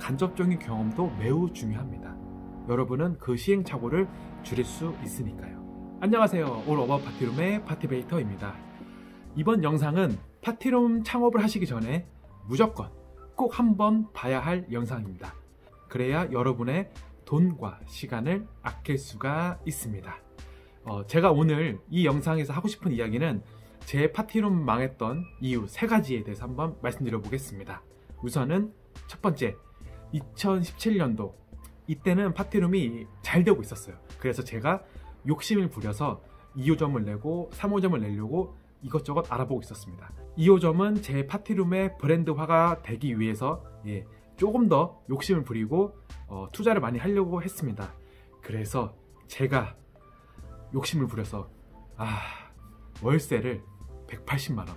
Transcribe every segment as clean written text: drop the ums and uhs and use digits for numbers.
간접적인 경험도 매우 중요합니다. 여러분은 그 시행착오를 줄일 수 있으니까요. 안녕하세요. 올 어바웃 파티룸의 파티베이터입니다. 이번 영상은 파티룸 창업을 하시기 전에 무조건 꼭 한번 봐야 할 영상입니다. 그래야 여러분의 돈과 시간을 아낄 수가 있습니다. 제가 오늘 이 영상에서 하고 싶은 이야기는 제 파티룸 망했던 이유 3가지에 대해서 한번 말씀드려 보겠습니다. 우선은 첫 번째, 2017년도 이때는 파티룸이 잘 되고 있었어요. 그래서 제가 욕심을 부려서 2호점을 내고 3호점을 내려고 이것저것 알아보고 있었습니다. 2호점은 제 파티룸의 브랜드화가 되기 위해서 조금 더 욕심을 부리고 투자를 많이 하려고 했습니다. 그래서 제가 욕심을 부려서 월세를 180만원,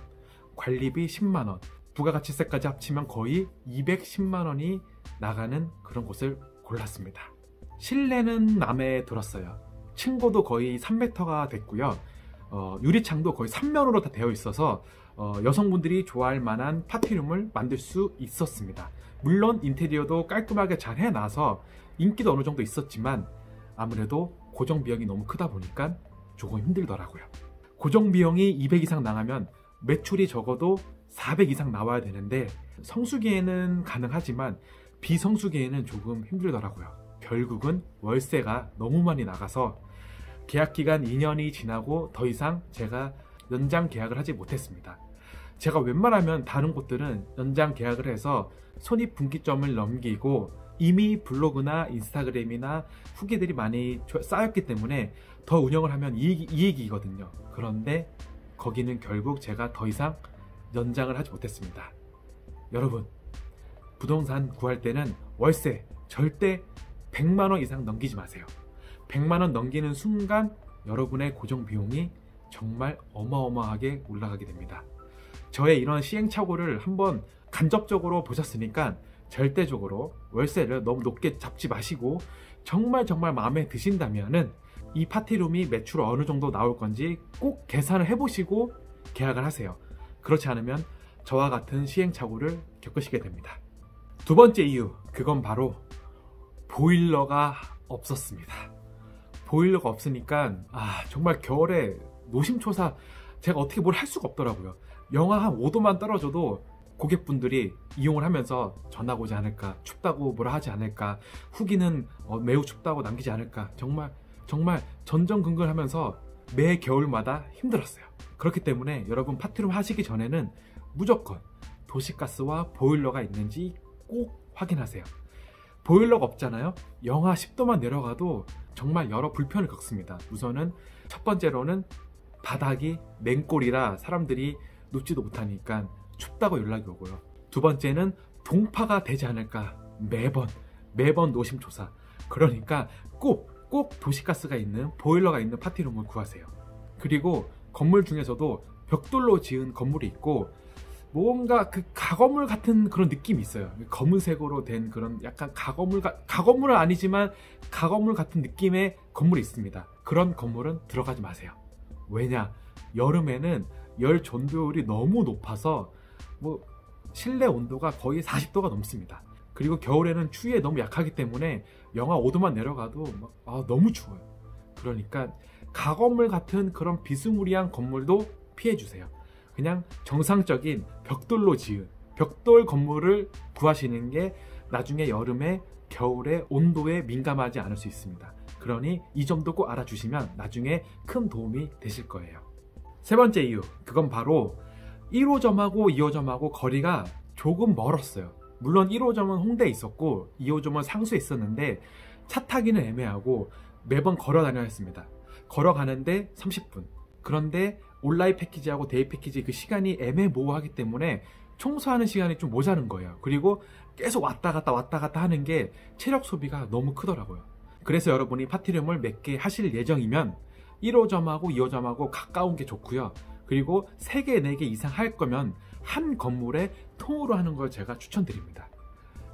관리비 10만원, 부가가치세까지 합치면 거의 210만원이 나가는 그런 곳을 골랐습니다. 실내는 마음에 들었어요. 층고도 거의 3m가 됐고요. 유리창도 거의 3면으로 다 되어 있어서 여성분들이 좋아할 만한 파티룸을 만들 수 있었습니다. 물론 인테리어도 깔끔하게 잘 해놔서 인기도 어느 정도 있었지만 아무래도 고정비용이 너무 크다 보니까 조금 힘들더라고요. 고정비용이 200 이상 나가면 매출이 적어도 400 이상 나와야 되는데 성수기에는 가능하지만 비성수기에는 조금 힘들더라고요. 결국은 월세가 너무 많이 나가서 계약기간 2년이 지나고 더 이상 제가 연장 계약을 하지 못했습니다. 제가 웬만하면 다른 곳들은 연장 계약을 해서 손익분기점을 넘기고 이미 블로그나 인스타그램이나 후기들이 많이 쌓였기 때문에 더 운영을 하면 이익이거든요. 그런데 거기는 결국 제가 더 이상 연장을 하지 못했습니다. 여러분, 부동산 구할 때는 월세 절대 100만원 이상 넘기지 마세요. 100만원 넘기는 순간 여러분의 고정비용이 정말 어마어마하게 올라가게 됩니다. 저의 이런 시행착오를 한번 간접적으로 보셨으니까 절대적으로 월세를 너무 높게 잡지 마시고 정말 마음에 드신다면은 이 파티룸이 매출 어느 정도 나올 건지 꼭 계산을 해보시고 계약을 하세요. 그렇지 않으면 저와 같은 시행착오를 겪으시게 됩니다. 두 번째 이유, 그건 바로 보일러가 없었습니다. 보일러가 없으니까 정말 겨울에 노심초사 제가 어떻게 뭘 할 수가 없더라고요. 영하 한 5도만 떨어져도 고객분들이 이용을 하면서 전화가 오지 않을까, 춥다고 뭐라 하지 않을까, 후기는 매우 춥다고 남기지 않을까, 정말 전전긍긍하면서 매 겨울마다 힘들었어요. 그렇기 때문에 여러분 파티룸 하시기 전에는 무조건 도시가스와 보일러가 있는지 꼭 확인하세요. 보일러가 없잖아요. 영하 10도만 내려가도 정말 여러 불편을 겪습니다. 우선은 첫 번째로는 바닥이 냉골이라 사람들이 눕지도 못하니까 춥다고 연락이 오고요. 두 번째는 동파가 되지 않을까, 매번 노심초사. 그러니까 꼭 도시가스가 있는 보일러가 있는 파티룸을 구하세요. 그리고 건물 중에서도 벽돌로 지은 건물이 있고 뭔가 그 가건물 같은 그런 느낌이 있어요. 검은색으로 된 그런 약간 가건물은 아니지만 가건물 같은 느낌의 건물이 있습니다. 그런 건물은 들어가지 마세요. 왜냐? 여름에는 열 전도율이 너무 높아서 실내 온도가 거의 40도가 넘습니다. 그리고 겨울에는 추위에 너무 약하기 때문에 영하 5도만 내려가도 너무 추워요. 그러니까 가건물 같은 그런 비스무리한 건물도 피해주세요. 그냥 정상적인 벽돌로 지은 벽돌 건물을 구하시는 게 나중에 여름에 겨울에 온도에 민감하지 않을 수 있습니다. 그러니 이 점도 꼭 알아주시면 나중에 큰 도움이 되실 거예요. 세 번째 이유, 그건 바로 1호점하고 2호점하고 거리가 조금 멀었어요. 물론 1호점은 홍대에 있었고 2호점은 상수에 있었는데 차 타기는 애매하고 매번 걸어 다녀야 했습니다. 걸어가는데 30분. 그런데 온라인 패키지하고 데이 패키지 그 시간이 애매모호하기 때문에 청소하는 시간이 좀 모자른 거예요. 그리고 계속 왔다 갔다 하는 게 체력 소비가 너무 크더라고요. 그래서 여러분이 파티룸을 몇 개 하실 예정이면 1호점하고 2호점하고 가까운 게 좋고요. 그리고 3개, 4개 이상 할 거면 한 건물에 통으로 하는 걸 제가 추천드립니다.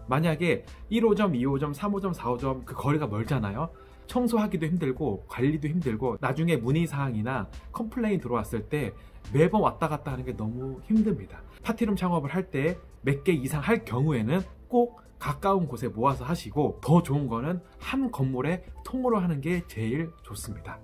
만약에 1호점, 2호점, 3호점, 4호점 그 거리가 멀잖아요. 청소하기도 힘들고 관리도 힘들고 나중에 문의사항이나 컴플레인 들어왔을 때 매번 왔다 갔다 하는 게 너무 힘듭니다. 파티룸 창업을 할 때 몇 개 이상 할 경우에는 꼭 가까운 곳에 모아서 하시고, 더 좋은 거는 한 건물에 통으로 하는 게 제일 좋습니다.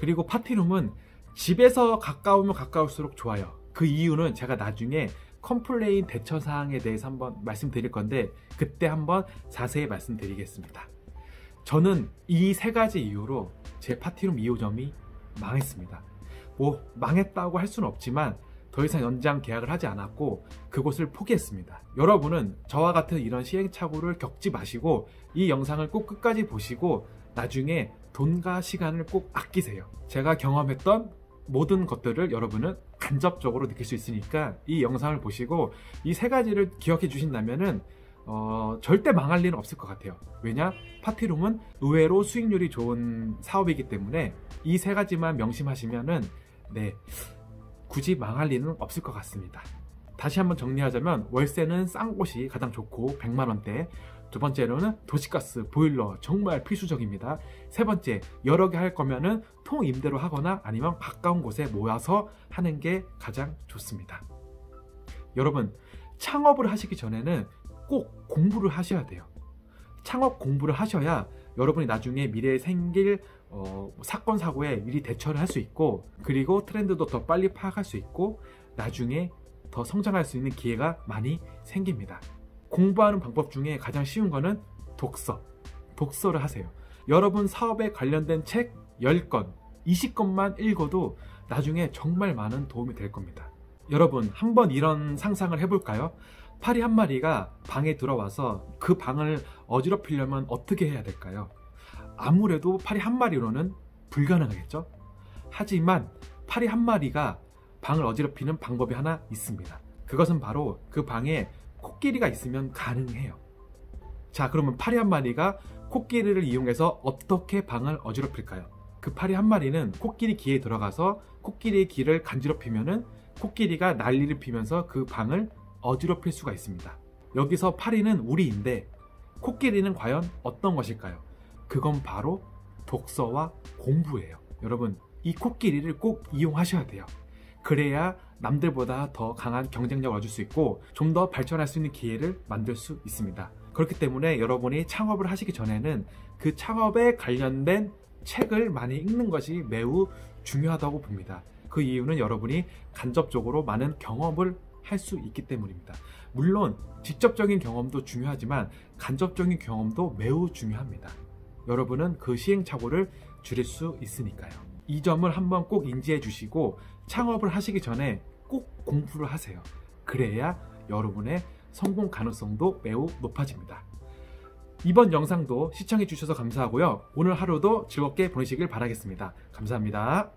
그리고 파티룸은 집에서 가까우면 가까울수록 좋아요. 그 이유는 제가 나중에 컴플레인 대처 사항에 대해서 한번 말씀드릴 건데, 그때 한번 자세히 말씀드리겠습니다. 저는 이 세 가지 이유로 제 파티룸 2호점이 망했습니다. 뭐 망했다고 할 수는 없지만 더 이상 연장 계약을 하지 않았고 그곳을 포기했습니다. 여러분은 저와 같은 이런 시행착오를 겪지 마시고 이 영상을 꼭 끝까지 보시고 나중에 돈과 시간을 꼭 아끼세요. 제가 경험했던 모든 것들을 여러분은 간접적으로 느낄 수 있으니까 이 영상을 보시고 이 세 가지를 기억해 주신다면은 절대 망할 일은 없을 것 같아요. 왜냐? 파티룸은 의외로 수익률이 좋은 사업이기 때문에 이 세 가지만 명심하시면은 굳이 망할 일은 없을 것 같습니다. 다시 한번 정리하자면 월세는 싼 곳이 가장 좋고 100만원대, 두 번째로는 도시가스, 보일러 정말 필수적입니다. 세 번째, 여러 개 할 거면은 통임대로 하거나 아니면 가까운 곳에 모아서 하는 게 가장 좋습니다. 여러분, 창업을 하시기 전에는 꼭 공부를 하셔야 돼요. 창업 공부를 하셔야 여러분이 나중에 미래에 생길 사건 사고에 미리 대처를 할 수 있고, 그리고 트렌드도 더 빨리 파악할 수 있고 나중에 더 성장할 수 있는 기회가 많이 생깁니다. 공부하는 방법 중에 가장 쉬운 거는 독서를 하세요. 여러분 사업에 관련된 책 10권, 20권만 읽어도 나중에 정말 많은 도움이 될 겁니다. 여러분, 한번 이런 상상을 해볼까요? 파리 한 마리가 방에 들어와서 그 방을 어지럽히려면 어떻게 해야 될까요? 아무래도 파리 한 마리로는 불가능하겠죠? 하지만 파리 한 마리가 방을 어지럽히는 방법이 하나 있습니다. 그것은 바로 그 방에 코끼리가 있으면 가능해요. 자, 그러면 파리 한 마리가 코끼리를 이용해서 어떻게 방을 어지럽힐까요? 그 파리 한 마리는 코끼리 귀에 들어가서 코끼리의 귀를 간지럽히면은 코끼리가 난리를 피면서 그 방을 어지럽힐 수가 있습니다. 여기서 파리는 우리인데 코끼리는 과연 어떤 것일까요? 그건 바로 독서와 공부예요. 여러분, 이 코끼리를 꼭 이용하셔야 돼요. 그래야 남들보다 더 강한 경쟁력을 얻을 수 있고 좀 더 발전할 수 있는 기회를 만들 수 있습니다. 그렇기 때문에 여러분이 창업을 하시기 전에는 그 창업에 관련된 책을 많이 읽는 것이 매우 중요하다고 봅니다. 그 이유는 여러분이 간접적으로 많은 경험을 할 수 있기 때문입니다. 물론 직접적인 경험도 중요하지만 간접적인 경험도 매우 중요합니다. 여러분은 그 시행착오를 줄일 수 있으니까요. 이 점을 한번 꼭 인지해 주시고 창업을 하시기 전에 꼭 공부를 하세요. 그래야 여러분의 성공 가능성도 매우 높아집니다. 이번 영상도 시청해 주셔서 감사하고요. 오늘 하루도 즐겁게 보내시길 바라겠습니다. 감사합니다.